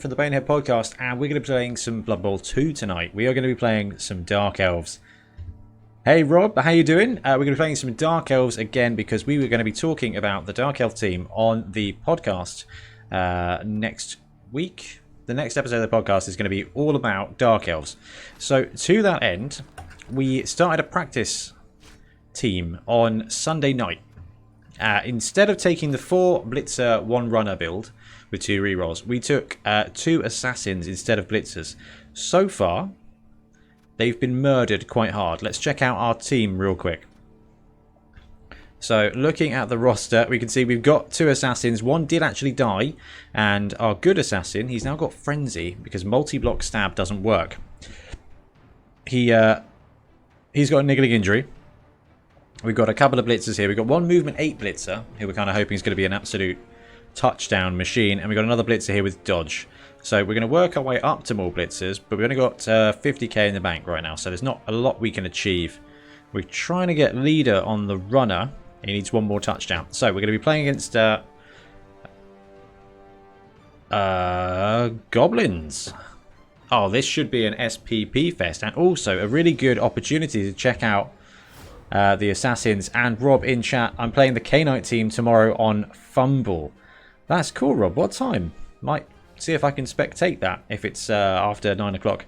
For the Banehead podcast, and we're going to be playing some Blood Bowl 2 tonight. We are going to be playing some Dark Elves. Hey Rob, how you doing? We're going to be playing some Dark Elves again because we were going to be talking about the Dark Elf team on the podcast next week. The next episode of the podcast is going to be all about Dark Elves. So to that end, we started a practice team on Sunday night. Instead of taking the 4 Blitzer, 1 Runner build with 2 rerolls, we took 2 Assassins instead of Blitzers. So far, they've been murdered quite hard. Let's check out our team real quick. So, looking at the roster, we can see we've got 2 Assassins. 1 did actually die, and our good Assassin, he's now got Frenzy because multi-block stab doesn't work. He's got a niggling injury. We've got a couple of blitzers here. We've got 1 movement 8 blitzer, who we're kind of hoping is going to be an absolute touchdown machine. And we've got another blitzer here with dodge. So we're going to work our way up to more blitzers, but we've only got 50k in the bank right now. So there's not a lot we can achieve. We're trying to get leader on the runner. He needs 1 more touchdown. So we're going to be playing against Goblins. Oh, this should be an SPP fest. And also a really good opportunity to check out the Assassins. And Rob in chat, I'm playing the K-Knight team tomorrow on Fumble. That's cool, Rob. What time? Might see if I can spectate that if it's after 9 o'clock.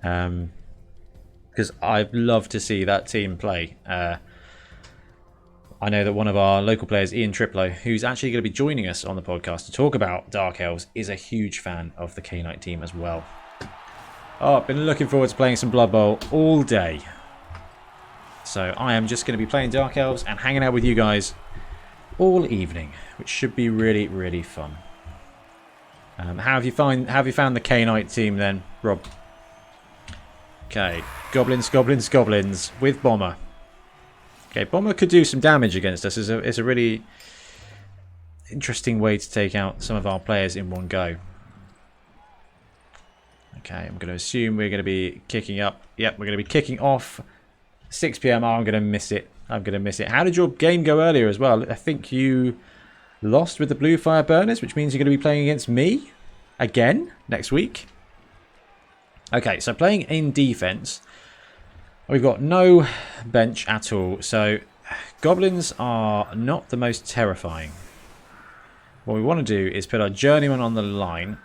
Because I'd love to see that team play. I know that one of our local players, Ian Triplo, who's actually going to be joining us on the podcast to talk about Dark Elves, is a huge fan of the K-Knight team as well. Oh, I've been looking forward to playing some Blood Bowl all day. So I am just going to be playing Dark Elves and hanging out with you guys all evening, which should be really, really fun. How have you found the K-Knight team then, Rob? Okay, Goblins, Goblins, Goblins with Bomber. Okay, Bomber could do some damage against us. It's a really interesting way to take out some of our players in one go. Okay, I'm going to assume we're going to be kicking up. Yep, we're going to be kicking off. 6 PM. Oh, I'm going to miss it. I'm going to miss it. How did your game go earlier as well? I think you lost with the Blue Fire Burners, which means you're going to be playing against me again next week. Okay, so playing in defense. We've got no bench at all. So Goblins are not the most terrifying. What we want to do is put our Journeyman on the line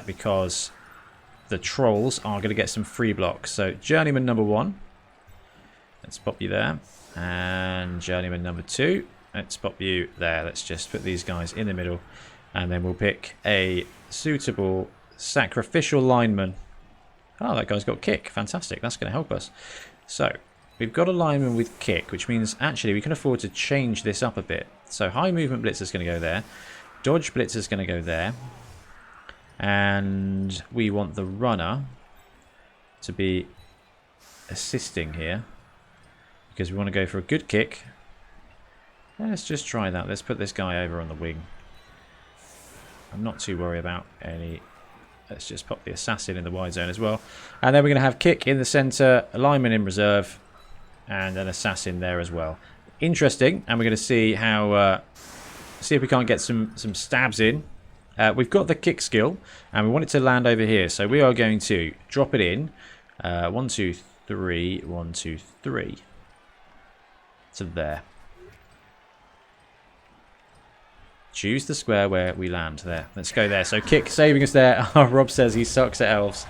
because the Trolls are going to get some free blocks. So Journeyman number 1. Let's pop you there. And Journeyman number 2. Let's pop you there. Let's just put these guys in the middle. And then we'll pick a suitable sacrificial lineman. Oh, that guy's got kick. Fantastic. That's going to help us. So, we've got a lineman with kick, which means actually we can afford to change this up a bit. So, high movement blitzer is going to go there. Dodge blitzer is going to go there. And we want the runner to be assisting here. Because we want to go for a good kick. Let's just try that. Let's put this guy over on the wing. I'm not too worried about any. Let's just pop the assassin in the wide zone as well. And then we're going to have kick in the centre, a lineman in reserve, and an assassin there as well. Interesting. And we're going to see how. See if we can't get some stabs in. We've got the kick skill, and we want it to land over here. So we are going to drop it in. 1, 2, 3. 1, 2, 3. To there. Choose the square where we land there. Let's go there. So kick saving us there. Oh, Rob says he sucks at elves.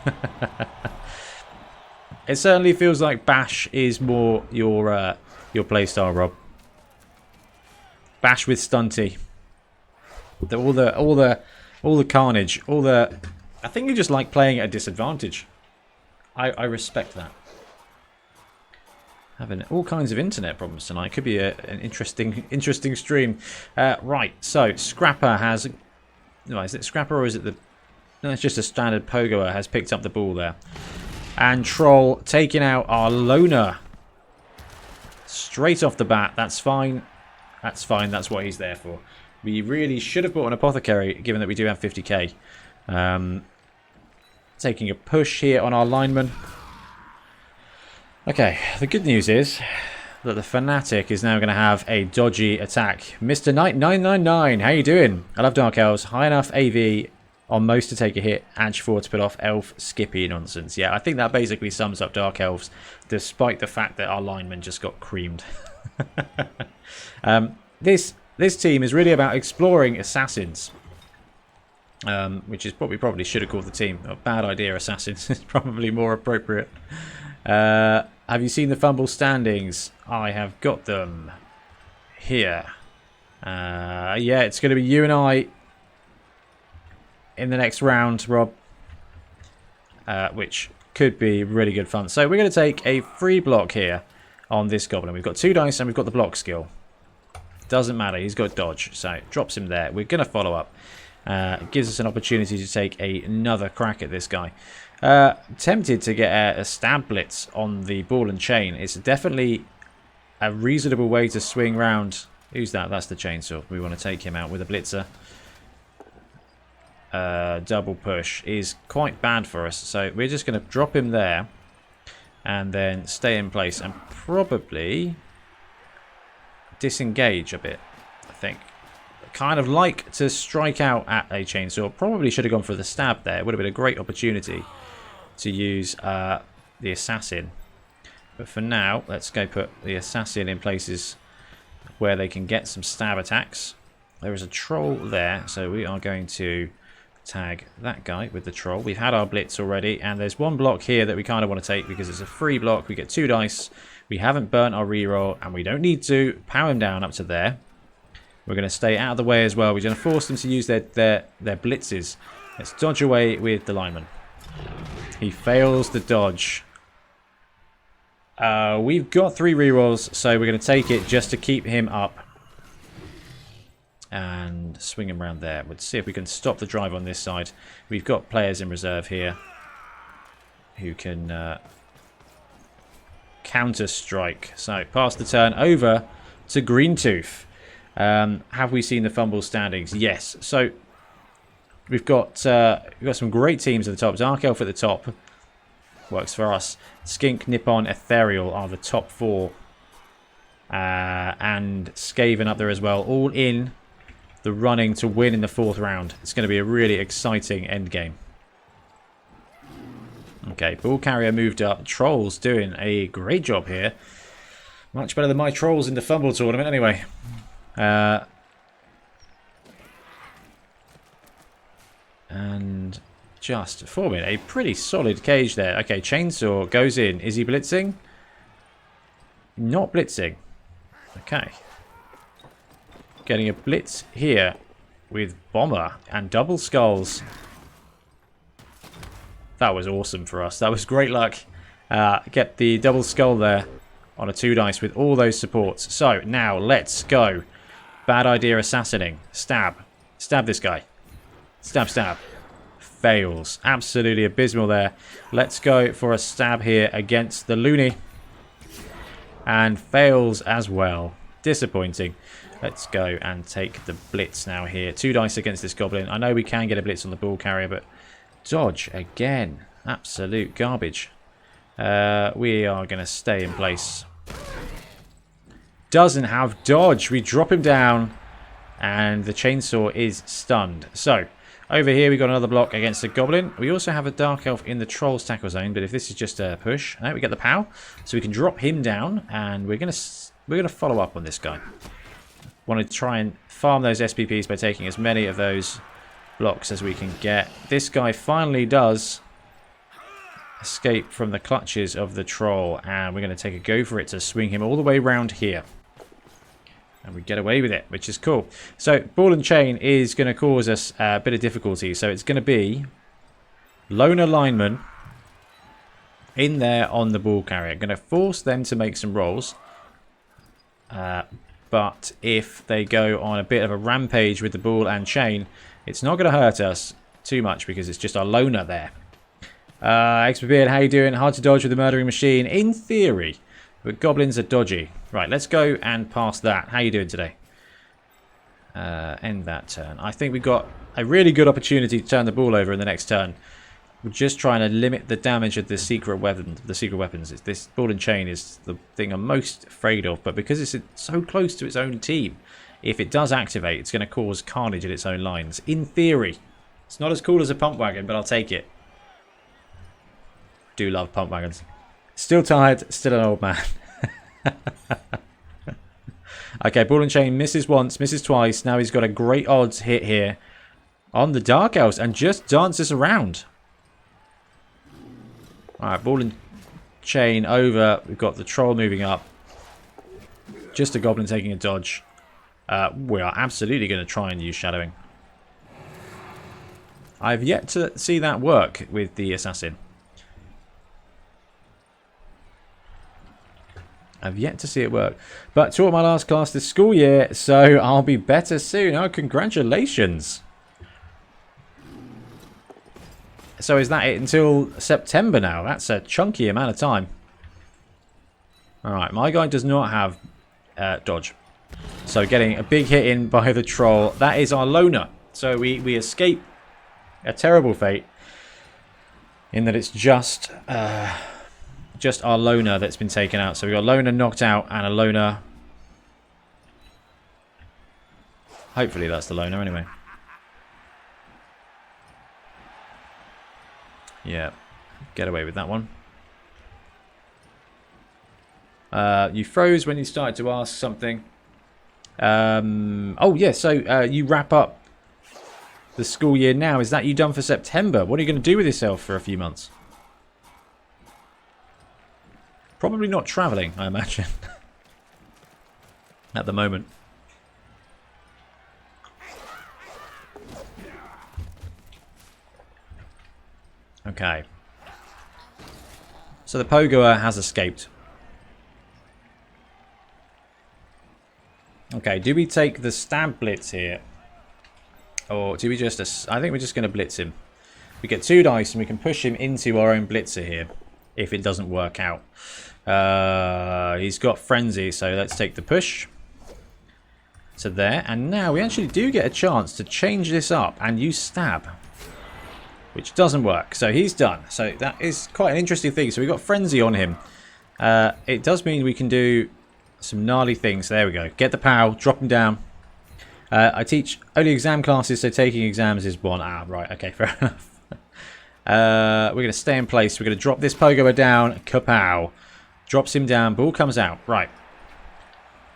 It certainly feels like Bash is more your playstyle, Rob. Bash with Stunty. All the carnage. I think you just like playing at a disadvantage. I respect that. Having all kinds of internet problems tonight. Could be an interesting stream. Right, so Scrapper has... No, is it Scrapper or is it the... No, it's just a standard Pogoer has picked up the ball there. And Troll taking out our loner. Straight off the bat. That's fine. That's fine. That's what he's there for. We really should have bought an Apothecary, given that we do have 50k. Taking a push here on our lineman. Okay, the good news is that the Fanatic is now going to have a dodgy attack. Mr. Knight 999, how you doing? I love Dark Elves. High enough AV On most to take a hit, Edge 4 to put off Elf Skippy nonsense. Yeah, I think that basically sums up Dark Elves, despite the fact that our lineman just got creamed. This team is really about exploring assassins, which is what we probably should have called the team. A bad idea, assassins is probably more appropriate. Have you seen the fumble standings? I have got them here. Yeah, it's going to be you and I in the next round, Rob, which could be really good fun. So we're going to take a free block here on this goblin. We've got 2 dice and we've got the block skill. Doesn't matter, he's got dodge, so it drops him there. We're going to follow up. It gives us an opportunity to take another crack at this guy. Tempted to get a stab blitz on the ball and chain. It's definitely a reasonable way to swing round. Who's that? That's the chainsaw. We want to take him out with a blitzer. Double push is quite bad for us, so we're just going to drop him there and then stay in place and probably disengage a bit, I think. Kind of like to strike out at a chainsaw. Probably should have gone for the stab there. It would have been a great opportunity to use the assassin. But for now, let's go put the assassin in places where they can get some stab attacks. There is a troll there, so we are going to tag that guy with the troll. We've had our blitz already, and there's one block here that we kind of want to take because it's a free block. We get 2 dice. We haven't burnt our reroll, and we don't need to power him down up to there. We're going to stay out of the way as well. We're going to force them to use their blitzes. Let's dodge away with the lineman. He fails the dodge. We've got 3 rerolls, so we're going to take it just to keep him up. And swing him around there. Let's see if we can stop the drive on this side. We've got players in reserve here who can counter strike. So pass the turn over to Greentooth. Have we seen the fumble standings? Yes. So we've got some great teams at the top. Dark Elf at the top works for us. Skink, Nippon, Ethereal are the top 4, and Skaven up there as well. All in the running to win in the 4th round. It's going to be a really exciting end game. Okay, ball carrier moved up. Trolls doing a great job here. Much better than my trolls in the fumble tournament anyway. And just forming a pretty solid cage there. Okay, chainsaw goes in. Is he blitzing? Not blitzing. Okay. Getting a blitz here with bomber and double skulls. That was awesome for us. That was great luck. Get the double skull there on a 2 dice with all those supports. So now let's go. Bad idea assassinating. Stab. Stab this guy. Stab, stab. Fails. Absolutely abysmal there. Let's go for a stab here against the loony. And fails as well. Disappointing. Let's go and take the blitz now here. 2 dice against this goblin. I know we can get a blitz on the ball carrier, but dodge again. Absolute garbage. We are going to stay in place. Doesn't have dodge. We drop him down and the chainsaw is stunned. So over here we got another block against the goblin. We also have a dark elf in the troll's tackle zone, but if this is just a push, we get the pow, so we can drop him down, and we're gonna follow up on this guy. Want to try and farm those SPPs by taking as many of those blocks as we can get. This guy finally does escape from the clutches of the troll, and we're going to take a go for it to swing him all the way around here. And we get away with it, which is cool. So ball and chain is going to cause us a bit of difficulty. So it's going to be loner lineman in there on the ball carrier. Going to force them to make some rolls. But if they go on a bit of a rampage with the ball and chain, it's not going to hurt us too much because it's just our loner there. XPBeard, how you doing? Hard to dodge with the murdering machine. In theory, but goblins are dodgy. Right, let's go and pass that. How you doing today? End that turn. I think we've got a really good opportunity to turn the ball over in the next turn. We're just trying to limit the damage of the secret weapons. This ball and chain is the thing I'm most afraid of, but because it's so close to its own team, if it does activate, it's going to cause carnage in its own lines. In theory, It's not as cool as a pump wagon, but I'll take it. Do love pump wagons. Still tired, still an old man. Okay, ball and chain misses once, misses twice. Now he's got a great odds hit here on the Dark Elves and just dances around. Alright, ball and chain over. We've got the troll moving up. Just a goblin taking a dodge. We are absolutely going to try and use shadowing. I've yet to see that work with the assassin. I've yet to see it work. But taught my last class this school year, so I'll be better soon. Oh, congratulations. So is that it until September now? That's a chunky amount of time. Alright, my guy does not have dodge. So getting a big hit in by the troll. That is our loner. So we escape a terrible fate. In that it's just our loner that's been taken out. So we've got a loner knocked out and a loner. Hopefully that's the loner anyway. Yeah, get away with that one. You froze when you started to ask something. Oh yeah, so you wrap up the school year now. Is that you done for September? What are you going to do with yourself for a few months? Probably not travelling, I imagine. At the moment. Okay. So the Pogoer has escaped. Okay, do we take the stab blitz here? Or do we just... I think we're just going to blitz him. We get 2 dice and we can push him into our own blitzer here. If it doesn't work out. He's got frenzy, so let's take the push. To there. And now we actually do get a chance to change this up and use stab. Which doesn't work. So he's done. So that is quite an interesting thing. So we've got frenzy on him. It does mean we can do some gnarly things. There we go. Get the POW. Drop him down. I teach only exam classes, so taking exams is one. Ah, right. Okay, fair enough. We're going to stay in place. We're going to drop this Pogoer down. Kapow. Drops him down. Ball comes out. Right.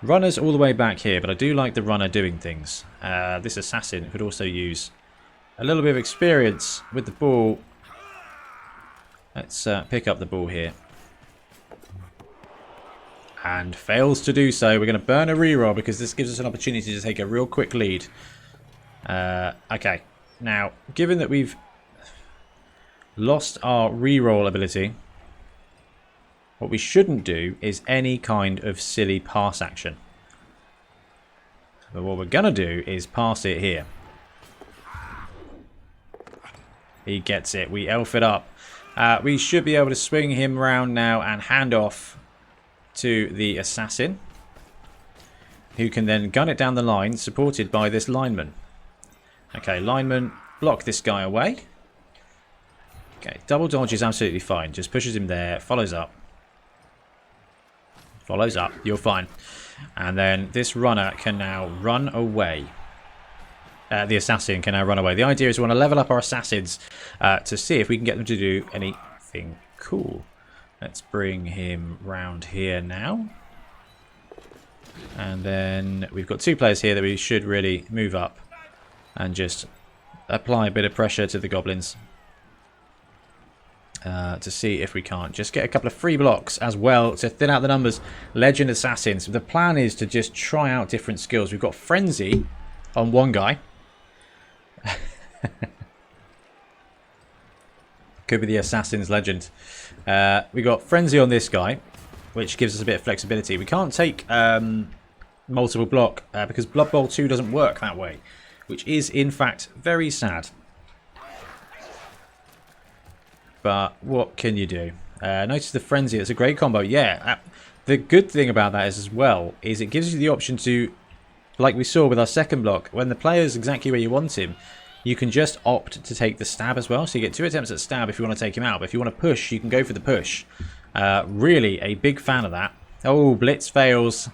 Runner's all the way back here, but I do like the runner doing things. This assassin could also use a little bit of experience with the ball. Let's pick up the ball here. And fails to do so. We're going to burn a reroll because this gives us an opportunity to take a real quick lead. Okay. Now, given that we've lost our reroll ability, what we shouldn't do is any kind of silly pass action. But what we're going to do is pass it here. He gets it. We elf it up. We should be able to swing him round now and hand off to the assassin, who can then gun it down the line, supported by this lineman. Okay, lineman, block this guy away. Okay, double dodge is absolutely fine. Just pushes him there, follows up. Follows up, you're fine. And then this runner can now run away. The assassin can now run away. The idea is we want to level up our assassins to see if we can get them to do anything cool. Let's bring him round here now. And then we've got 2 players here that we should really move up and just apply a bit of pressure to the goblins. To see if we can't just get a couple of free blocks as well to thin out the numbers. Legend assassins. The plan is to just try out different skills. We've got frenzy on one guy. Could be the assassin's legend. We got frenzy on this guy, which gives us a bit of flexibility. We can't take multiple block because Blood Bowl 2 doesn't work that way, which is in fact very sad. But what can you do? Notice the frenzy. It's a great combo. Yeah. The good thing about that is as well is it gives you the option to, like we saw with our second block, when the player's exactly where you want him, you can just opt to take the stab as well. So you get 2 attempts at stab if you want to take him out. But if you want to push, you can go for the push. Really a big fan of that. Oh, blitz fails.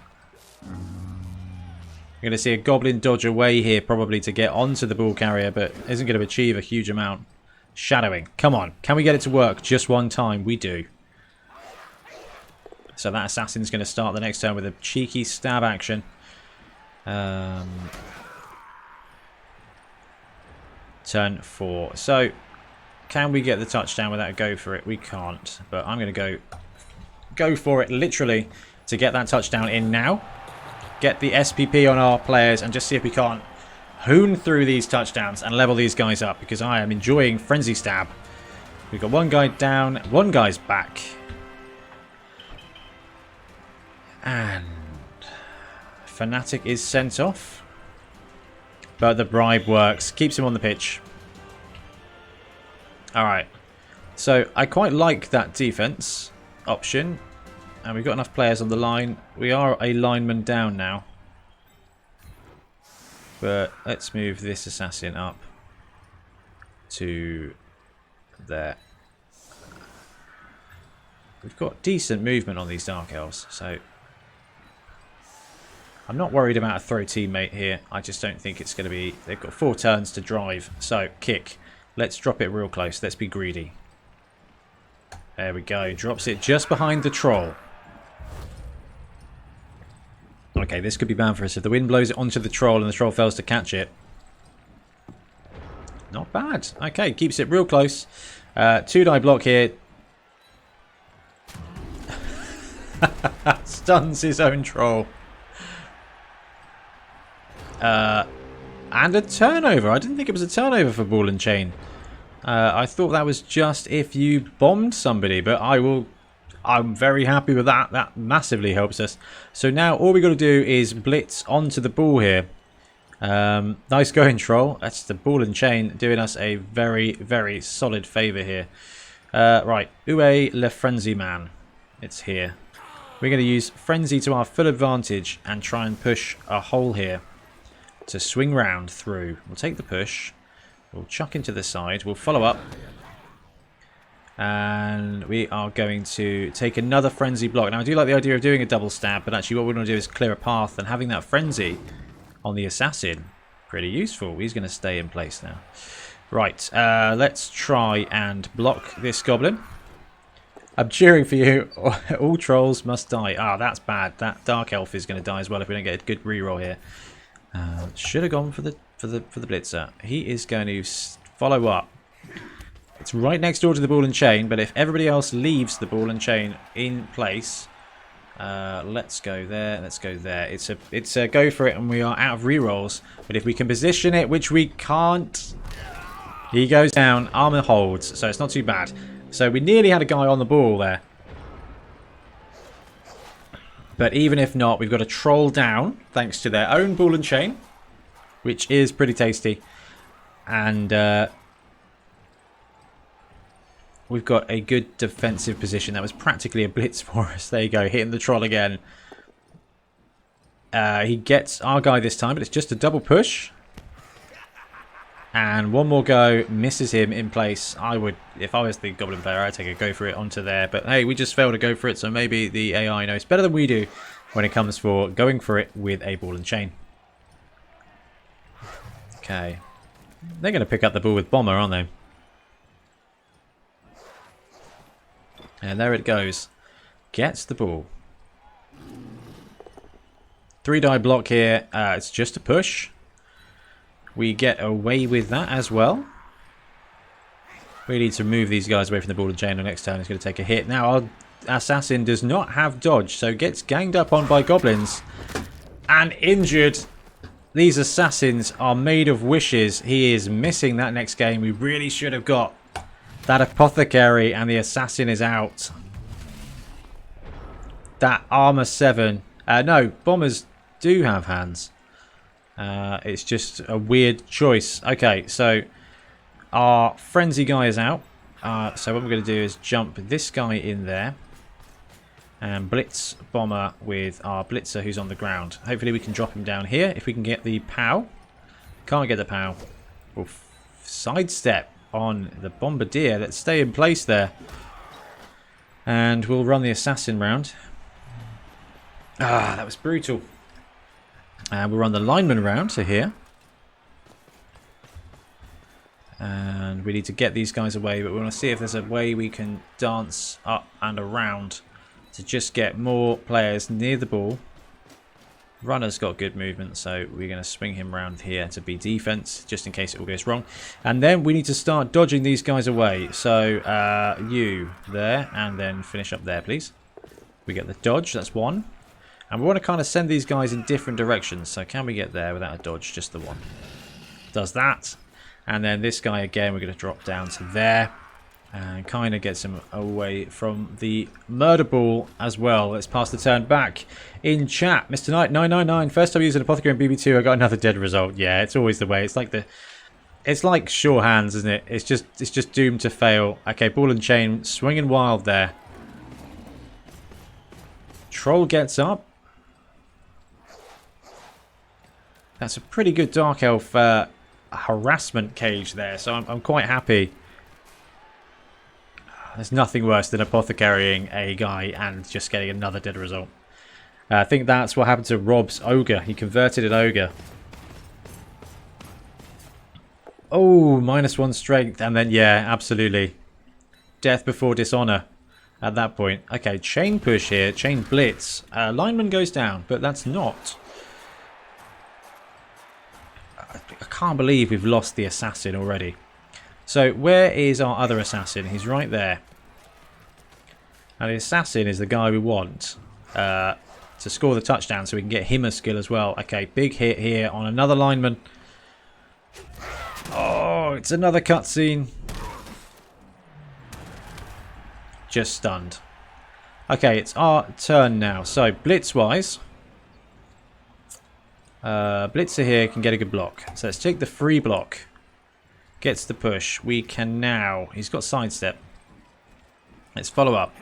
We're We're going to see a Goblin dodge away here probably to get onto the ball carrier, but isn't going to achieve a huge amount. Shadowing. Come on. Can we get it to work just one time? We do. So that assassin's going to start the next turn with a cheeky stab action. Turn 4. So, can we get the touchdown without a go for it? We can't. But I'm going to go for it literally to get that touchdown in now. Get the SPP on our players and just see if we can't hoon through these touchdowns and level these guys up, because I am enjoying Frenzy Stab. We've got one guy down, one guy's back. And Fanatic is sent off. But the bribe works. Keeps him on the pitch. Alright. So I quite like that defense option. And we've got enough players on the line. We are a lineman down now. But let's move this assassin up to there. We've got decent movement on these Dark Elves, so I'm not worried about a throw teammate here. I just don't think it's going to be... They've got 4 turns to drive, so kick. Let's drop it real close. Let's be greedy. There we go. Drops it just behind the troll. Okay, this could be bad for us. If the wind blows it onto the troll and the troll fails to catch it. Not bad. Okay, keeps it real close. 2-die block here. Stuns his own troll. And a turnover. I didn't think it was a turnover for Ball and Chain. I thought that was just if you bombed somebody, but I'm very happy with that. That massively helps us. So now all we got to do is blitz onto the ball here. Nice going, troll. That's the Ball and Chain doing us a very, very solid favour here. Right, Uwe Le Frenzy Man. It's here. We're going to use Frenzy to our full advantage and try and push a hole here to swing round through. We'll take the push. We'll chuck into the side. We'll follow up. And we are going to take another Frenzy block. Now, I do like the idea of doing a double stab, but actually what we want to do is clear a path, and having that Frenzy on the assassin, pretty useful. He's going to stay in place now. Right, let's try and block this goblin. I'm cheering for you. All trolls must die. Ah, that's bad. That Dark Elf is going to die as well if we don't get a good reroll here. Should have gone for the blitzer. He is going to follow up. It's right next door to the Ball and Chain, but if everybody else leaves the Ball and Chain in place, let's go there. Let's go there. It's a go for it, and we are out of rerolls. But if we can position it, which we can't, he goes down. Armor holds, so it's not too bad. So we nearly had a guy on the ball there. But even if not, we've got a troll down, thanks to their own Ball and Chain, which is pretty tasty. And we've got a good defensive position. That was practically a blitz for us. There you go, hitting the troll again. He gets our guy this time, but it's just a double push. And one more go, misses him in place. I would, if I was the Goblin player, I'd take a go for it onto there. But hey, we just failed to go for it, so maybe the AI knows better than we do when it comes for going for it with a Ball and Chain. Okay. They're going to pick up the ball with Bomber, aren't they? And there it goes. Gets the ball. 3-die block here. It's just a push. We get away with that as well. We need to move these guys away from the Ball and Chain. The next turn is going to take a hit. Now, our assassin does not have dodge, so gets ganged up on by goblins and injured. These assassins are made of wishes. He is missing that next game. We really should have got that apothecary, and the assassin is out. That armor 7. No, bombers do have hands. It's just a weird choice. Okay, so our frenzy guy is out. So what we're going to do is jump this guy in there and blitz bomber with our blitzer who's on the ground. Hopefully we can drop him down here if we can get the POW. Can't get the POW. We'll sidestep on the bombardier. Let's stay in place there. And we'll run the assassin round. Ah, that was brutal. We'll run the lineman round to here. And we need to get these guys away, but we want to see if there's a way we can dance up and around to just get more players near the ball. Runner's got good movement, so we're going to swing him around here to be defense, just in case it all goes wrong. And then we need to start dodging these guys away. So you there, and then finish up there, please. We get the dodge, that's one. And we want to kind of send these guys in different directions. So can we get there without a dodge? Just the one. Does that. And then this guy again, we're going to drop down to there. And kind of gets him away from the murder ball as well. Let's pass the turn back in chat. Mr. Knight 999. First time using Apothecary in BB2, I got another dead result. Yeah, it's always the way. It's like sure hands, isn't it? It's just doomed to fail. Okay, ball and chain swinging wild there. Troll gets up. That's a pretty good Dark Elf harassment cage there, so I'm quite happy. There's nothing worse than apothecarying a guy and just getting another dead result. I think that's what happened to Rob's ogre. He converted an ogre. Oh, -1 strength, and then yeah, absolutely. Death before dishonor at that point. Okay, chain push here, chain blitz. Lineman goes down, but that's not. I can't believe we've lost the assassin already. So where is our other assassin? He's right there. Now the assassin is the guy we want to score the touchdown so we can get him a skill as well. Okay, big hit here on another lineman. Oh, it's another cutscene. Just stunned. Okay, it's our turn now. So blitz-wise, Blitzer here can get a good block. So let's take the free block. Gets the push. We can now... He's got sidestep. Let's follow up.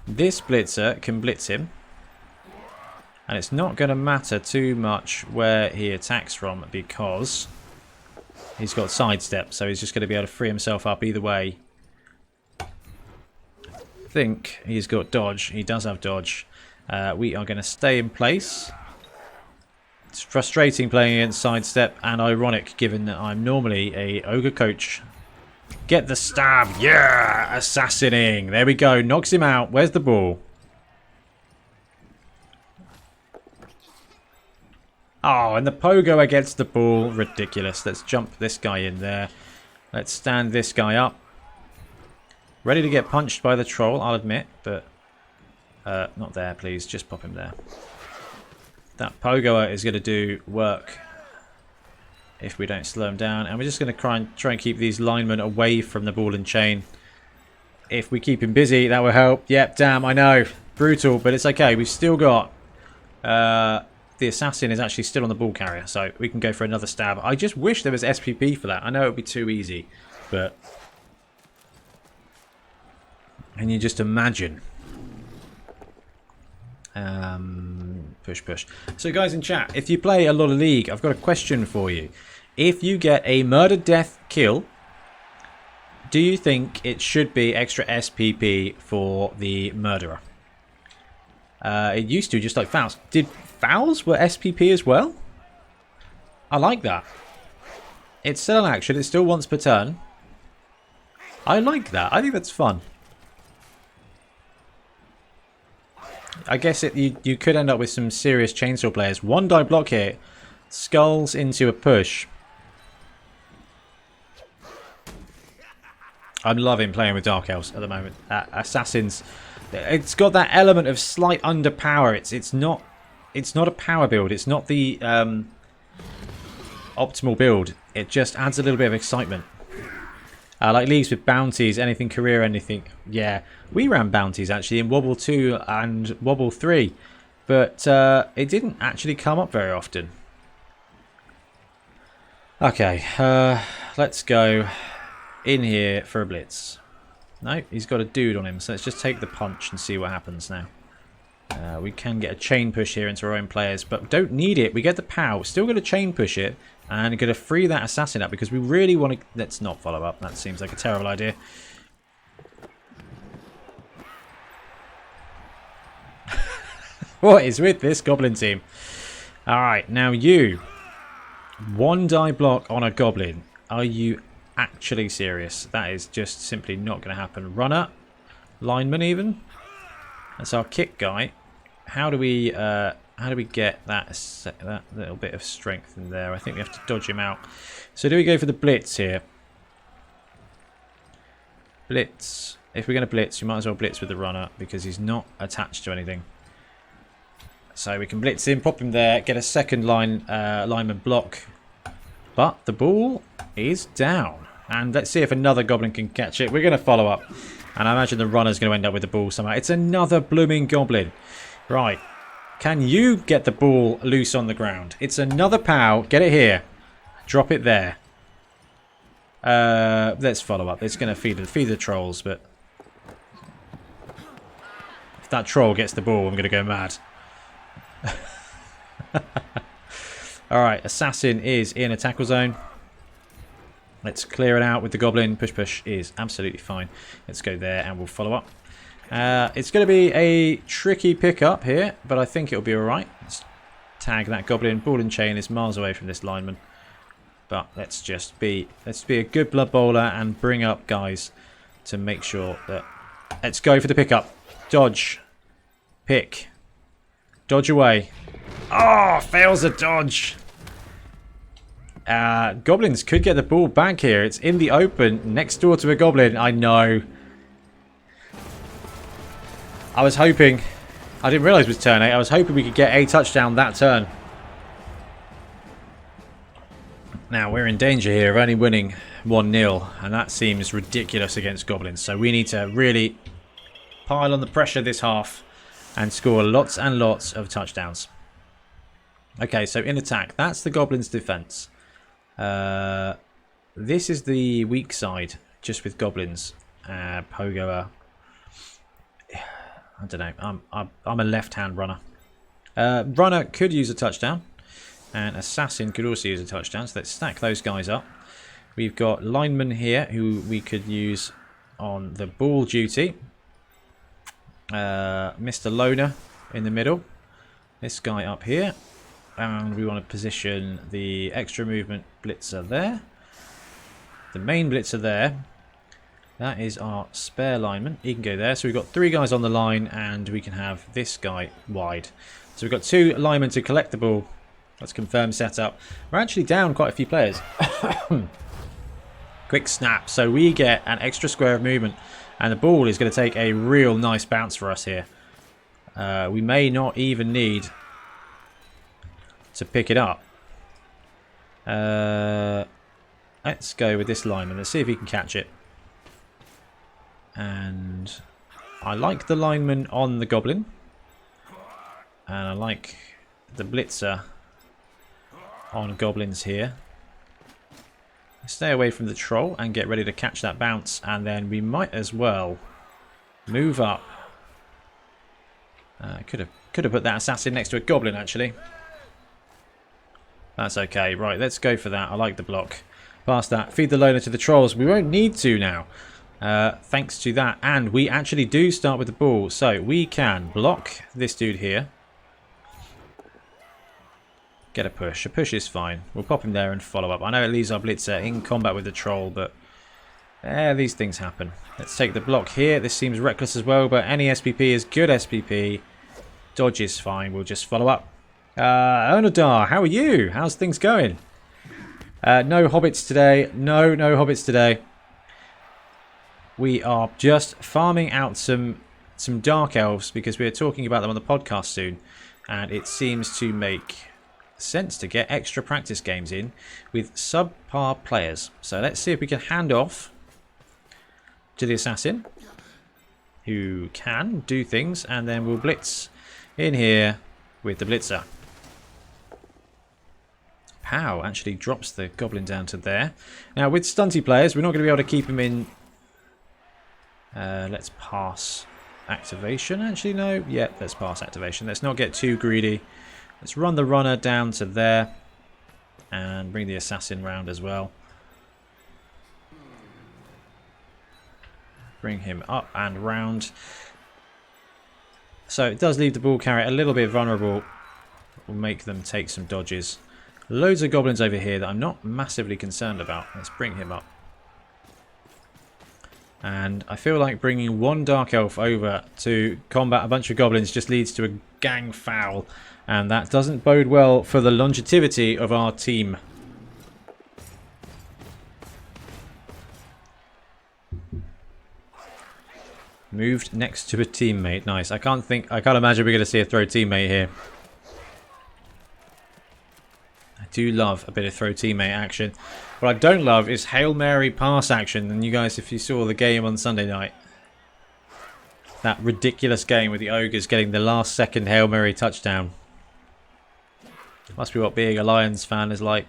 This Blitzer can blitz him. And it's not going to matter too much where he attacks from because he's got sidestep. So he's just going to be able to free himself up either way. I think he's got dodge. He does have dodge. We are going to stay in place. It's frustrating playing against sidestep and ironic given that I'm normally a ogre coach. Get the stab. Yeah! Assassinating. There we go. Knocks him out. Where's the ball? Oh, and the pogo against the ball. Ridiculous. Let's jump this guy in there. Let's stand this guy up. Ready to get punched by the troll, I'll admit. But not there, please. Just pop him there. That pogoer is going to do work if we don't slow him down. And we're just going to try and keep these linemen away from the ball and chain. If we keep him busy, that will help. Yep, damn, I know. Brutal, but it's okay. We've still got... the assassin is actually still on the ball carrier, so we can go for another stab. I just wish there was SPP for that. I know it would be too easy, but... Can you just imagine? Push. So guys in chat, if you play a lot of League, I've got a question for you. If you get a murder death kill, do you think it should be extra SPP for the murderer? It used to, just like fouls. Did fouls were SPP as well? I like that. It's still an action, it's still once per turn. I like that, I think that's fun. I guess you could end up with some serious chainsaw players. One die block here. Skulls into a push. I'm loving playing with Dark Elves at the moment. Assassins. It's got that element of slight underpower. It's not a power build. It's not the optimal build. It just adds a little bit of excitement. Like leagues with bounties, anything career, anything. Yeah, we ran bounties actually in Wobble 2 and Wobble 3. But it didn't actually come up very often. Okay, let's go in here for a blitz. No, he's got a dude on him, so let's just take the punch and see what happens now. We can get a chain push here into our own players, but don't need it. We get the POW. Still going to chain push it and going to free that assassin up because we really want to... Let's not follow up. That seems like a terrible idea. What is with this Goblin team? Alright, now you. 1 die block on a goblin. Are you actually serious? That is just simply not going to happen. Runner. Lineman even. That's our kick guy. How do we get that little bit of strength in there? I think we have to dodge him out. So do we go for the blitz here? Blitz. If we're going to blitz, you might as well blitz with the runner because he's not attached to anything. So we can blitz him, pop him there, get a second lineman block. But the ball is down. And let's see if another goblin can catch it. We're going to follow up. And I imagine the runner's going to end up with the ball somehow. It's another blooming goblin. Right. Can you get the ball loose on the ground? It's another POW. Get it here. Drop it there. Let's follow up. It's going to feed the trolls, but if that troll gets the ball, I'm going to go mad. Alright, assassin is in a tackle zone. Let's clear it out with the goblin. Push is absolutely fine. Let's go there and we'll follow up. It's going to be a tricky pickup here, but I think it'll be alright. Let's tag that goblin. Ball and chain is miles away from this lineman. But let's be a good blood bowler and bring up guys to make sure that... Let's go for the pickup. Dodge. Pick. Dodge away. Oh, fails a dodge. Goblins could get the ball back here. It's in the open next door to a goblin. I know. I was hoping. I didn't realise it was turn 8. I was hoping we could get a touchdown that turn. Now, we're in danger here of only winning 1-0. And that seems ridiculous against goblins. So we need to really pile on the pressure this half. And score lots and lots of touchdowns. Okay, so in attack. That's the goblins' defense. This is the weak side, just with goblins. Pogo. I don't know. I'm a left-hand runner. Runner could use a touchdown, and assassin could also use a touchdown. So let's stack those guys up. We've got lineman here who we could use on the ball duty. Mr. Loner in the middle. This guy up here. And we want to position the extra movement blitzer there. The main blitzer there. That is our spare lineman. He can go there. So we've got 3 guys on the line and we can have this guy wide. So we've got 2 linemen to collect the ball. Let's confirm setup. We're actually down quite a few players. Quick snap. So we get an extra square of movement. And the ball is going to take a real nice bounce for us here. We may not even need to pick it up. Let's go with this lineman. Let's see if he can catch it. And I like the lineman on the goblin. And I like the blitzer on goblins here. Stay away from the troll and get ready to catch that bounce. And then we might as well move up. Could have put that assassin next to a goblin, actually. That's okay. Right, let's go for that. I like the block. Past that. Feed the loner to the trolls. We won't need to now. Thanks to that. And we actually do start with the ball. So we can block this dude here. Get a push. A push is fine. We'll pop him there and follow up. I know it leaves our blitzer in combat with the troll, but these things happen. Let's take the block here. This seems reckless as well, but any SPP is good SPP. Dodge is fine. We'll just follow up. Onodar, how are you? How's things going? No hobbits today. No hobbits today. We are just farming out some dark elves because we're talking about them on the podcast soon, and it seems to make sense to get extra practice games in with subpar players. So let's see if we can hand off to the assassin who can do things, and then we'll blitz in here with the blitzer. Pow actually drops the goblin down to there. Now with stunty players, we're not going to be able to keep him in. Let's pass activation. Actually, no. Yeah, let's pass activation. Let's not get too greedy. Let's run the runner down to there and bring the assassin round as well. Bring him up and round. So it does leave the ball carrier a little bit vulnerable will make them take some dodges. Loads of goblins over here that I'm not massively concerned about. Let's bring him up. And I feel like bringing one Dark Elf over to combat a bunch of goblins just leads to a gang foul. And that doesn't bode well for the longevity of our team. Moved next to a teammate. Nice. I can't imagine we're going to see a throw teammate here. I do love a bit of throw teammate action. What I don't love is Hail Mary pass action. And you guys, if you saw the game on Sunday night, that ridiculous game with the Ogres getting the last second Hail Mary touchdown. Must be what being a Lions fan is like.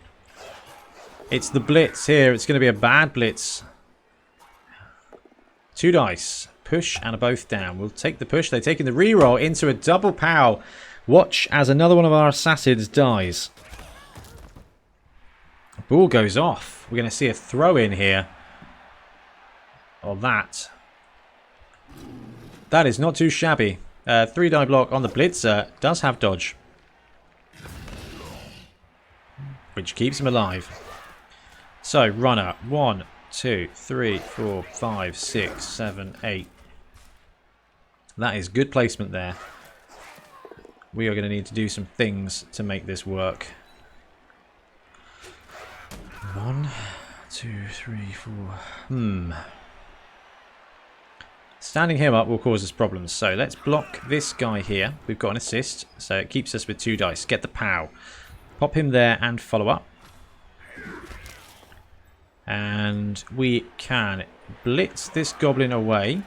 It's the blitz here. It's going to be a bad blitz. 2 dice. Push and a both down. We'll take the push. They're taking the reroll into a double pow. Watch as another one of our assassins dies. Ball goes off. We're going to see a throw in here. Or that. That is not too shabby. 3 die block on the blitzer. Does have dodge. Which keeps him alive. So, runner. 1, 2, 3, 4, 5, 6, 7, 8. That is good placement there. We are going to need to do some things to make this work. 1, 2, 3, 4. Standing him up will cause us problems. So let's block this guy here. We've got an assist, so it keeps us with 2 dice. Get the pow. Pop him there and follow up. And we can blitz this goblin away.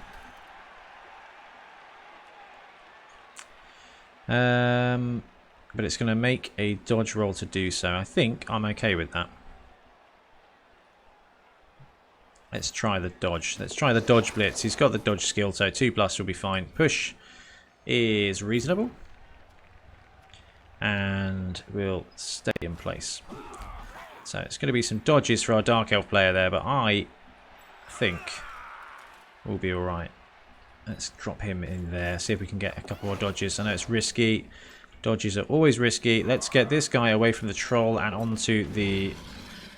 But it's going to make a dodge roll to do so. I think I'm okay with that. Let's try the dodge. Let's try the dodge blitz. He's got the dodge skill, so 2+ will be fine. Push is reasonable. And we'll stay in place. So it's going to be some dodges for our Dark Elf player there, but I think we'll be alright. Let's drop him in there, see if we can get a couple more dodges. I know it's risky. Dodges are always risky. Let's get this guy away from the troll and onto the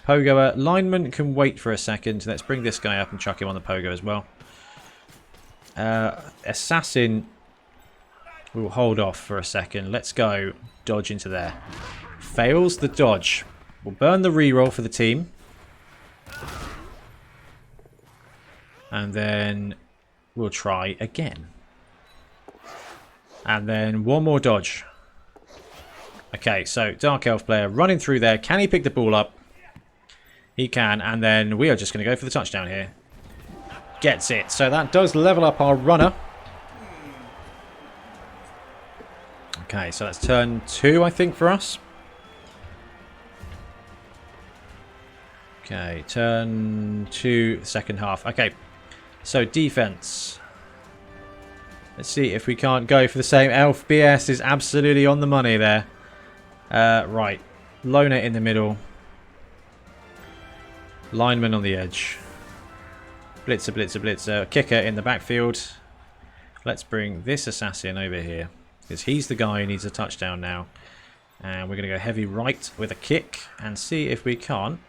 pogoer. Lineman can wait for a second. Let's bring this guy up and chuck him on the pogo as well. Assassin will hold off for a second. Let's go dodge into there. Fails the dodge. We'll burn the reroll for the team. And then we'll try again. And then one more dodge. Okay, so Dark Elf player running through there. Can he pick the ball up? He can. And then we are just going to go for the touchdown here. Gets it. So that does level up our runner. Okay, so that's turn 2, I think, for us. Okay, turn 2, second half. Okay, so defense. Let's see if we can't go for the same. Elf BS is absolutely on the money there. Right, loner in the middle. Lineman on the edge. Blitzer, blitzer, blitzer. Kicker in the backfield. Let's bring this assassin over here, because he's the guy who needs a touchdown now. And we're going to go heavy right with a kick and see if we can't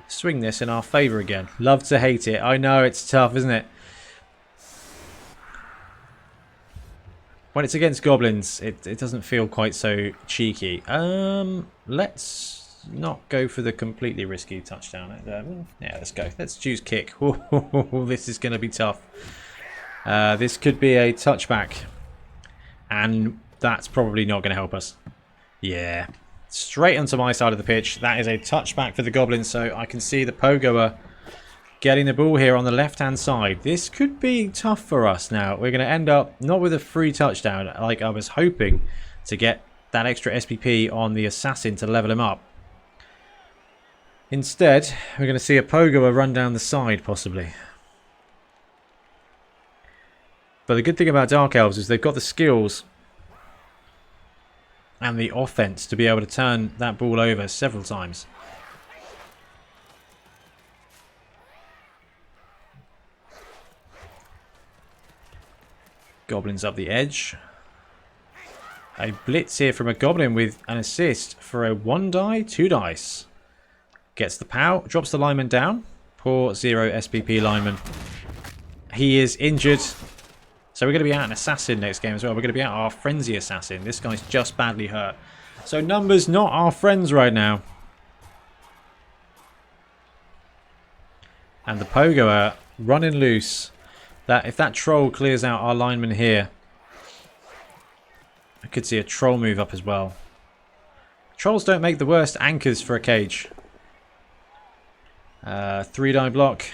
swing this in our favour again. Love to hate it. I know it's tough, isn't it? When it's against goblins, it doesn't feel quite so cheeky. Let's not go for the completely risky touchdown. Yeah, let's go. Let's choose kick. This is going to be tough. This could be a touchback. And that's probably not going to help us. Yeah. Straight onto my side of the pitch. That is a touchback for the Goblins, so I can see the pogoer getting the ball here on the left-hand side. This could be tough for us now. We're going to end up not with a free touchdown like I was hoping to get that extra SPP on the assassin to level him up. Instead, we're going to see a pogoer run down the side, possibly. But the good thing about Dark Elves is they've got the skills and the offense to be able to turn that ball over several times. Goblins up the edge. A blitz here from a goblin with an assist for a 1 die, 2 dice. Gets the POW, drops the lineman down. Poor 0 SPP lineman. He is injured. So we're going to be out an assassin next game as well. We're going to be out our frenzy assassin. This guy's just badly hurt. So numbers not our friends right now. And the pogoer running loose. That if that troll clears out our lineman here, I could see a troll move up as well. Trolls don't make the worst anchors for a cage. 3 die block.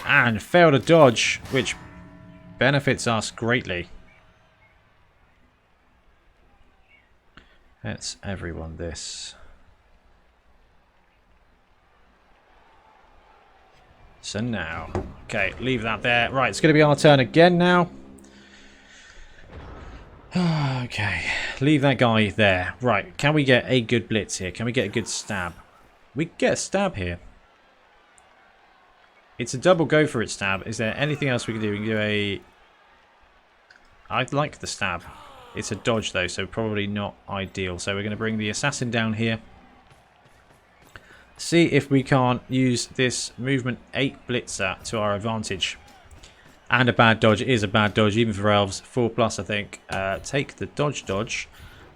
And failed a dodge, which benefits us greatly. Let's everyone this. So now, okay, leave that there. Right, it's going to be our turn again now. Okay, leave that guy there. Right, can we get a good blitz here? Can we get a good stab? We can get a stab here. It's a double go for it stab. Is there anything else we can do? We can do a... I like the stab. It's a dodge though, so probably not ideal. So we're going to bring the assassin down here. See if we can't use this movement 8 blitzer to our advantage. And a bad dodge. It is a bad dodge, even for elves. 4+, I think. Take the dodge.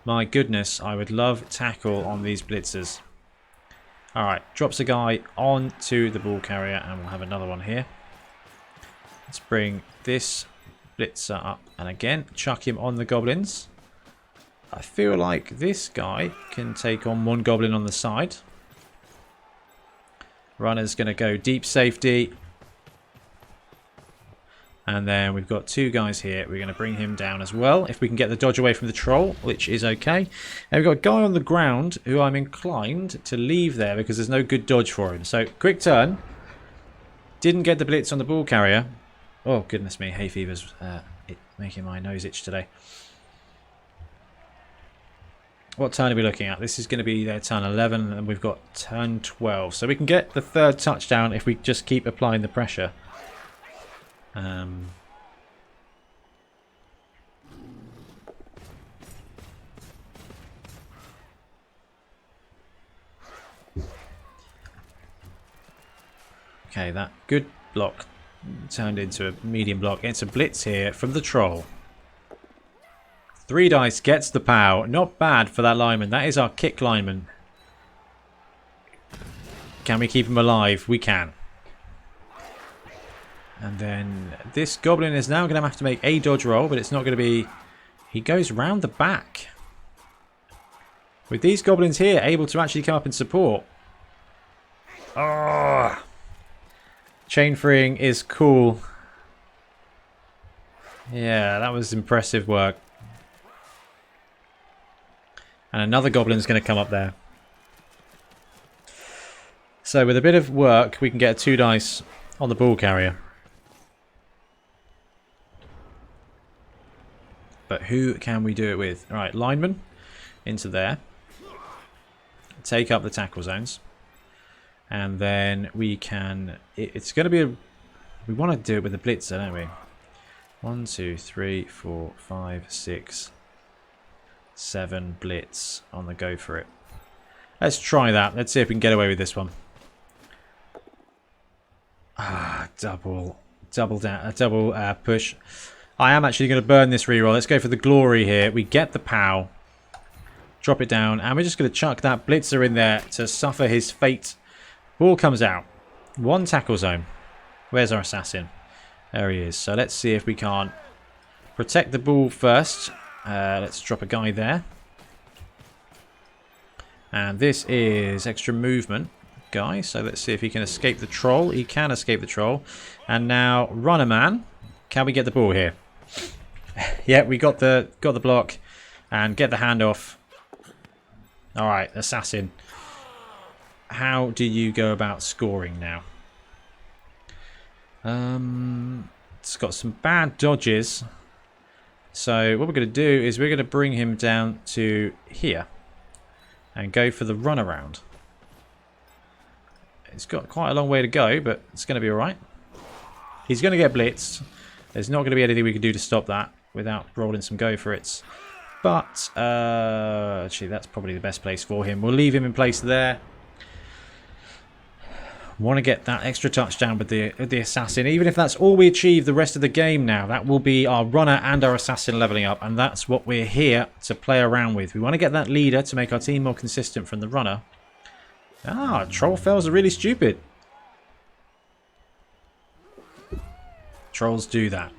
My goodness, I would love tackle on these blitzers. Alright, drops a guy onto the ball carrier, and we'll have another one here. Let's bring this blitzer up, and again, chuck him on the goblins. I feel like this guy can take on 1 goblin on the side. Runner's going to go deep safety. And then we've got 2 guys here. We're going to bring him down as well. If we can get the dodge away from the troll, which is okay. And we've got a guy on the ground who I'm inclined to leave there because there's no good dodge for him. So, quick turn. Didn't get the blitz on the ball carrier. Oh, goodness me. Hay fever's making my nose itch today. What turn are we looking at? This is going to be their turn 11, and we've got turn 12. So we can get the 3rd touchdown if we just keep applying the pressure. Okay, that good block turned into a medium block. It's a blitz here from the troll. 3 dice gets the POW. Not bad for that lineman. That is our kick lineman. Can we keep him alive? We can. And then this goblin is now going to have to make a dodge roll, but it's not going to be... He goes round the back. With these goblins here able to actually come up and support. Oh! Chain freeing is cool. Yeah, that was impressive work. And another goblin's going to come up there. So with a bit of work, we can get a 2 dice on the ball carrier. But who can we do it with? Alright, lineman into there. Take up the tackle zones. And then we can... It's going to be a... We want to do it with the blitzer, don't we? 1, 2, 3, 4, 5, 6, 7 blitz on the go for it. Let's try that. Let's see if we can get away with this one. Ah, double push. I am actually going to burn this reroll. Let's go for the glory here. We get the POW. Drop it down. And we're just going to chuck that blitzer in there to suffer his fate. Ball comes out. 1 tackle zone. Where's our assassin? There he is. So let's see if we can't protect the ball first. Let's drop a guy there. And this is extra movement guy. So let's see if he can escape the troll. He can escape the troll. And now runner man. Can we get the ball here? Yeah, we got the block and get the handoff. All right, assassin. How do you go about scoring now? It's got some bad dodges. So what we're going to do is we're going to bring him down to here and go for the runaround. It's got quite a long way to go, but it's going to be alright. He's going to get blitzed. There's not going to be anything we can do to stop that without rolling some go for it. But, actually, that's probably the best place for him. We'll leave him in place there. Want to get that extra touchdown with the assassin. Even if that's all we achieve the rest of the game now, that will be our runner and our assassin leveling up. And that's what we're here to play around with. We want to get that leader to make our team more consistent from the runner. Ah, troll fells are really stupid. Trolls do that.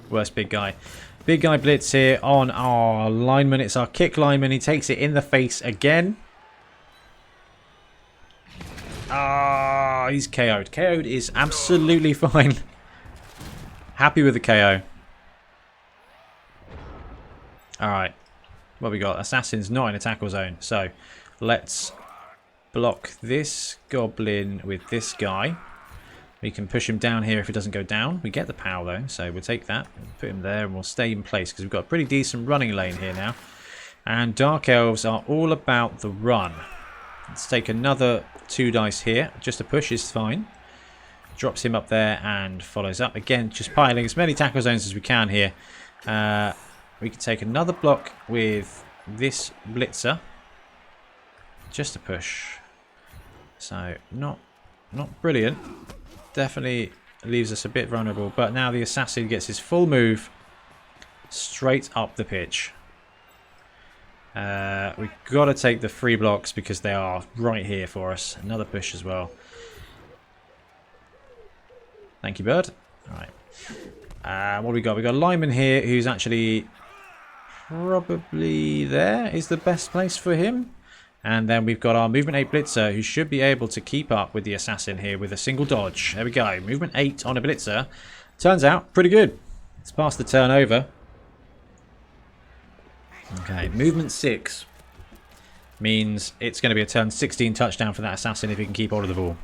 Worst big guy. Big guy blitz here on our lineman. It's our kick lineman. He takes it in the face again. Ah, he's KO'd. KO'd is absolutely fine. Happy with the KO. Alright. What we got? Assassin's not in a tackle zone. So, let's block this goblin with this guy. We can push him down here if it doesn't go down. We get the power though, so we'll take that. Put him there and we'll stay in place because we've got a pretty decent running lane here now. And Dark Elves are all about the run. Let's take another 2 dice here. Just a push is fine. Drops him up there and follows up. Again, just piling as many tackle zones as we can here. We can take another block with this blitzer. Just a push. So, not brilliant. Definitely leaves us a bit vulnerable. But now the assassin gets his full move straight up the pitch. We've got to take the free blocks because they are right here for us. Another push as well. Thank you, bird. Alright. What do we got? We've got a lineman here who's actually probably there is the best place for him. And then we've got our movement 8 blitzer who should be able to keep up with the assassin here with a single dodge. There we go. Movement 8 on a blitzer. Turns out pretty good. It's past the turnover. Okay, movement 6 means it's going to be a turn 16 touchdown for that assassin if he can keep hold of the ball.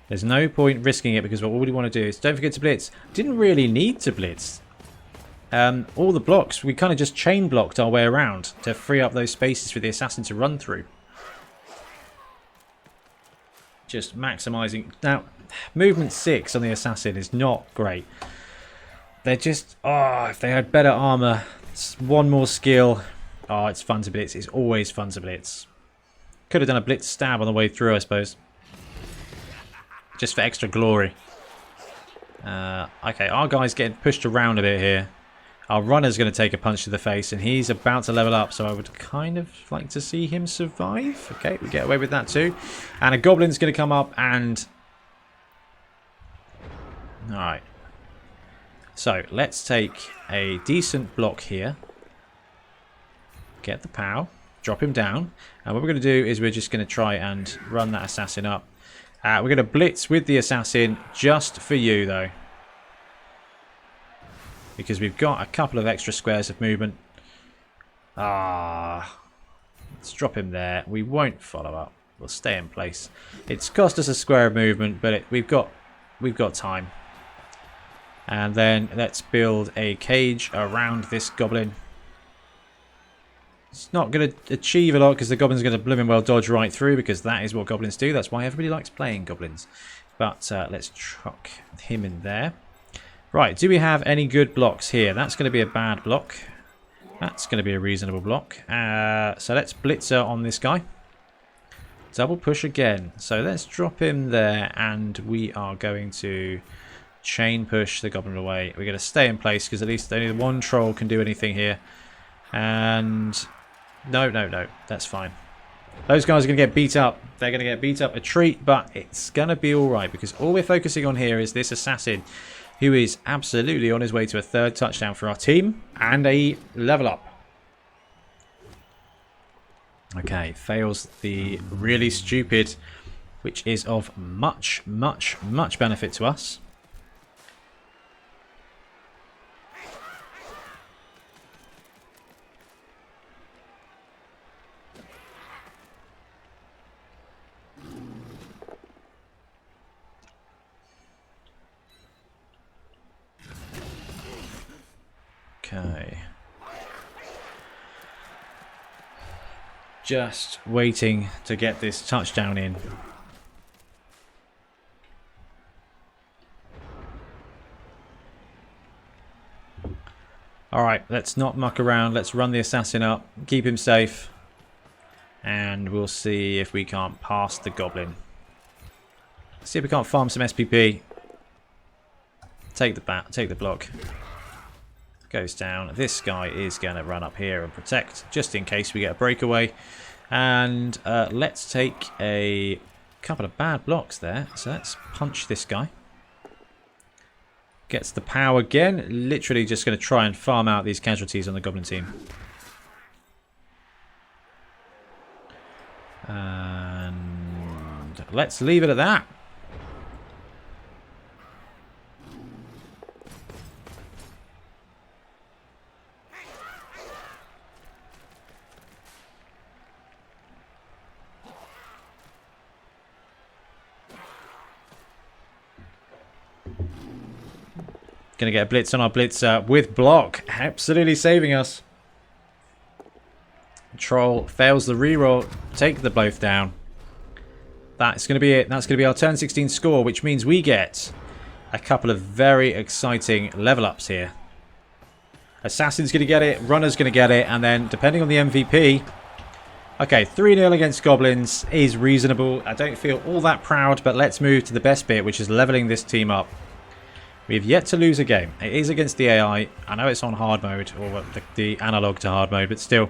There's no point risking it because what all we want to do is don't forget to blitz. Didn't really need to blitz. All the blocks, we kind of just chain blocked our way around to free up those spaces for the assassin to run through. Just maximizing. Now, movement 6 on the assassin is not great. They're just, if they had better armor, one more skill. Oh, it's fun to blitz. It's always fun to blitz. Could have done a blitz stab on the way through, I suppose. Just for extra glory. Okay, our guy's getting pushed around a bit here. Our runner's going to take a punch to the face, and he's about to level up, so I would kind of like to see him survive. Okay, we get away with that too. And a goblin's going to come up and... Alright. So, let's take a decent block here. Get the POW. Drop him down. And what we're going to do is we're just going to try and run that assassin up. We're going to blitz with the assassin just for you, though. Because we've got a couple of extra squares of movement. Let's drop him there. We won't follow up. We'll stay in place. It's cost us a square of movement, but we've got time. And then let's build a cage around this goblin. It's not going to achieve a lot because the goblin's going to blooming well dodge right through because that is what goblins do. That's why everybody likes playing goblins. But let's chuck him in there. Right, do we have any good blocks here? That's going to be a bad block. That's going to be a reasonable block. So let's blitzer on this guy. Double push again. So let's drop him there and we are going to chain push the goblin away. We're going to stay in place because at least only one troll can do anything here. And no, that's fine. Those guys are going to get beat up. They're going to get beat up a treat, but it's going to be alright because all we're focusing on here is this assassin who is absolutely on his way to a 3rd touchdown for our team and a level up. Okay, fails the really stupid, which is of much benefit to us. Okay. Just waiting to get this touchdown in. Alright, let's not muck around. Let's run the assassin up. Keep him safe. And we'll see if we can't pass the goblin. See if we can't farm some SPP. Take the block. Goes down. This guy is going to run up here and protect, just in case we get a breakaway. And let's take a couple of bad blocks there. So let's punch this guy. Gets the power again. Literally just going to try and farm out these casualties on the goblin team. And let's leave it at that. Going to get a blitz on our blitzer with block. Absolutely saving us. Troll fails the reroll. Take the both down. That's going to be it. That's going to be our turn 16 score, which means we get a couple of very exciting level ups here. Assassin's going to get it. Runner's going to get it. And then, depending on the MVP... Okay, 3-0 against Goblins is reasonable. I don't feel all that proud, but let's move to the best bit, which is leveling this team up. We have yet to lose a game. It is against the AI. I know it's on hard mode, or the analog to hard mode, but still.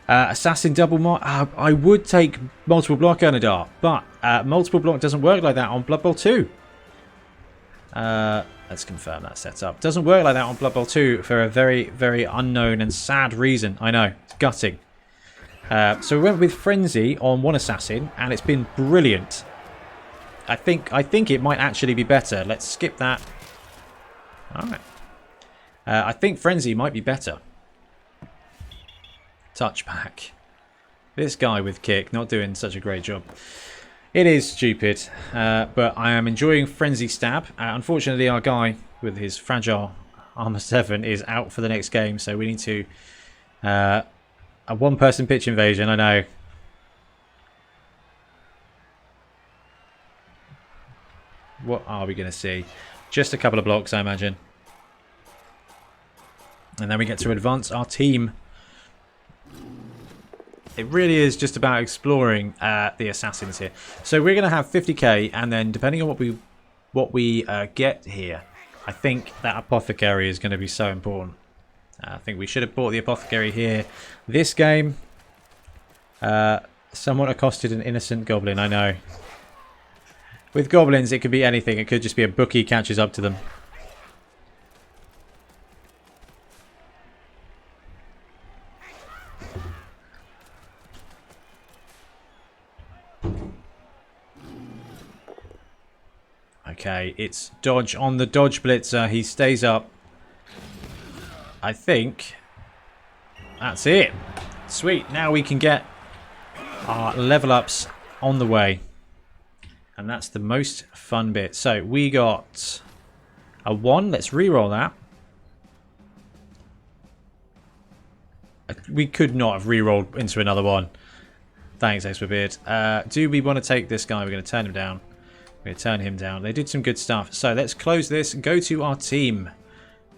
Assassin double mod. I would take multiple block Ernadar, but multiple block doesn't work like that on Blood Bowl 2. Let's confirm that setup. Doesn't work like that on Blood Bowl 2 for a very, very unknown and sad reason. I know. It's gutting. So we went with Frenzy on one assassin, and it's been brilliant. I think it might actually be better. Let's skip that. Alright. I think Frenzy might be better. Touchback. This guy with kick, not doing such a great job. It is stupid, but I am enjoying Frenzy Stab. Unfortunately, our guy with his fragile armor 7 is out for the next game, so we need to... a one-person pitch invasion, I know. What are we going to see? Just a couple of blocks, I imagine. And then we get to advance our team. It really is just about exploring the assassins here. So we're going to have 50k, and then depending on what we get here, I think that apothecary is going to be so important. I think we should have bought the apothecary here. This game, someone accosted an innocent goblin, I know. With goblins, it could be anything. It could just be a bookie catches up to them. Okay, it's dodge on the dodge blitzer. He stays up. I think that's it. Sweet. Now we can get our level ups on the way. And that's the most fun bit. So we got a 1. Let's re-roll that. We could not have re-rolled into another 1. Thanks, Expertbeard. Do we want to take this guy? We're going to turn him down. We're going to turn him down. They did some good stuff. So let's close this, go to our team,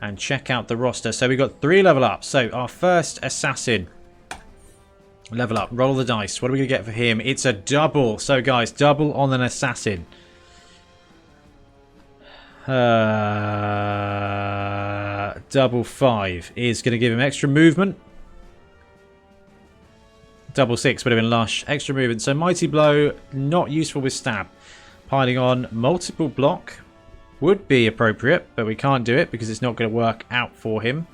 and check out the roster. So we got 3 level ups. So our first assassin. Level up. Roll the dice. What are we going to get for him? It's a double. So, guys, double on an assassin. Double 5 is going to give him extra movement. Double 6 would have been lush. Extra movement. So, Mighty Blow, not useful with stab. Piling on multiple block would be appropriate, but we can't do it because it's not going to work out for him.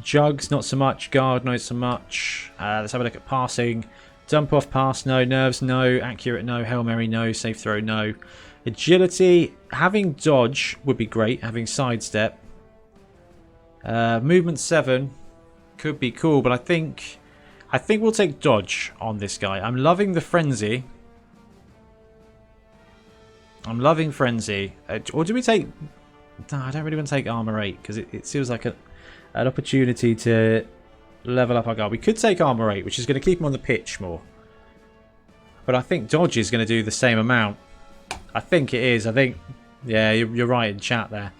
Jugs, not so much. Guard, not so much. Let's have a look at passing. Dump off pass, no. Nerves, no. Accurate, no. Hail Mary, no. Safe throw, no. Agility, having dodge would be great. Having sidestep. Movement 7 could be cool, but I think we'll take dodge on this guy. I'm loving the frenzy. I'm loving frenzy. Or do we take... No, I don't really want to take armor 8 because it feels like an opportunity to level up our guard. We could take armor 8, which is going to keep him on the pitch more. But I think dodge is going to do the same amount. I think it is. I think, yeah, you're right in chat there.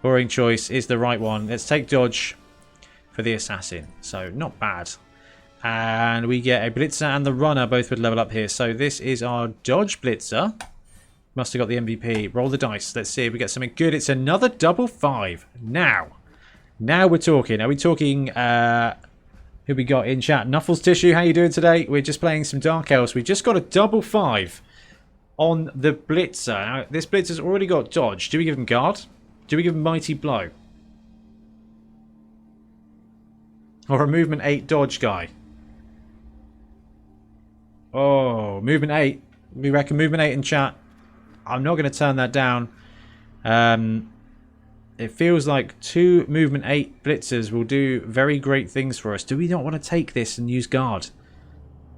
Boring choice is the right one. Let's take dodge for the assassin. So not bad. And we get a blitzer and the runner both would level up here. So this is our dodge blitzer. Must have got the MVP. Roll the dice. Let's see if we get something good. It's another double 5. Now we're talking. Are we talking... who we got in chat? Nuffles Tissue, how you doing today? We're just playing some Dark Elves. We just got a double 5 on the blitzer. Now, this blitzer's already got dodge. Do we give him guard? Do we give him mighty blow? Or a movement 8 dodge guy? Oh, movement 8. We reckon movement 8 in chat. I'm not going to turn that down. It feels like 2 movement 8 blitzers will do very great things for us. Do we not want to take this and use guard?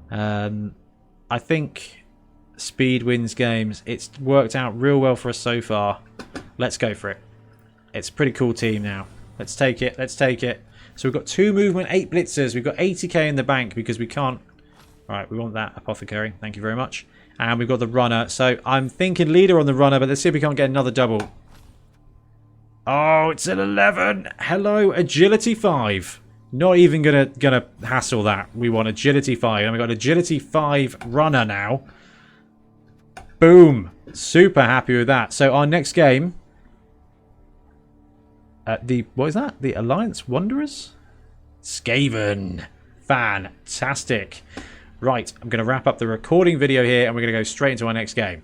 I think speed wins games. It's worked out real well for us so far. Let's go for it. It's a pretty cool team now. Let's take it. Let's take it. So we've got 2 movement 8 blitzers. We've got 80k in the bank because we can't... Alright, we want that apothecary. Thank you very much. And we've got the runner. So I'm thinking leader on the runner, but let's see if we can't get another double. Oh, it's an 11. Hello, agility 5. Not even gonna hassle that. We want agility 5. And we've got agility 5 runner now. Boom. Super happy with that. So our next game... what is that? The Alliance Wanderers? Skaven. Fantastic. Right, I'm going to wrap up the recording video here and we're going to go straight into our next game.